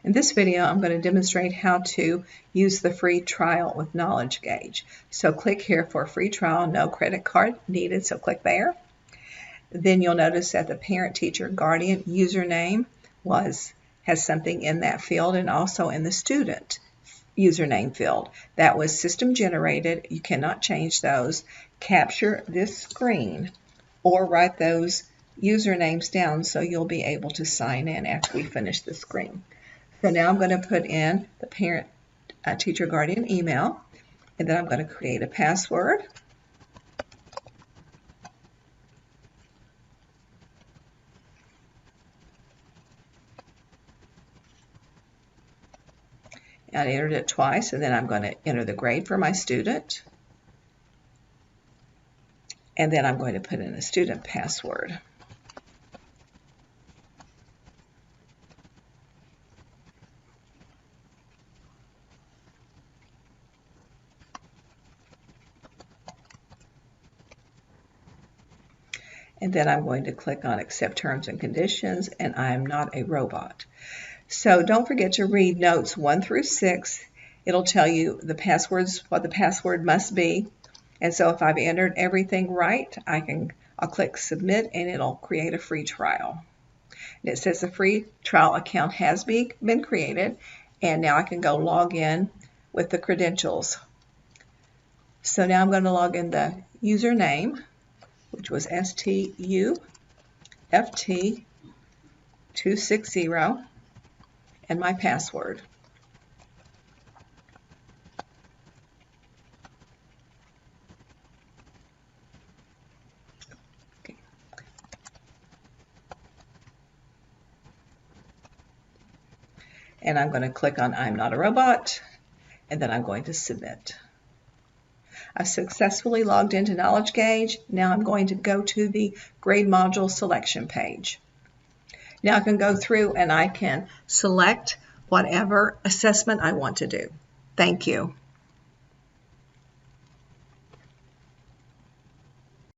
In this video, I'm going to demonstrate how to use the free trial with Knowlege. So click here for a free trial, no credit card needed, so click there. Then you'll notice that the parent, teacher, guardian username has something in that field, and also in the student username field. That was system generated. You cannot change those. Capture this screen or write those usernames down so you'll be able to sign in after we finish the screen. So now I'm going to put in the parent, teacher, guardian email, and then I'm going to create a password. I entered it twice, and then I'm going to enter the grade for my student. And then I'm going to put in a student password. And then I'm going to click on Accept Terms and Conditions, and I'm not a robot. So don't forget to read notes 1 through 6. It'll tell you the passwords, what the password must be. And so if I've entered everything right, I'll click Submit, and it'll create a free trial. And it says the free trial account has been created, and now I can go log in with the credentials. So now I'm going to log in the username, which was STUFT260, and my password. Okay. And I'm going to click on I'm not a robot, and then I'm going to submit. I've successfully logged into Knowlege. Now I'm going to go to the grade module selection page. Now I can go through and I can select whatever assessment I want to do. Thank you.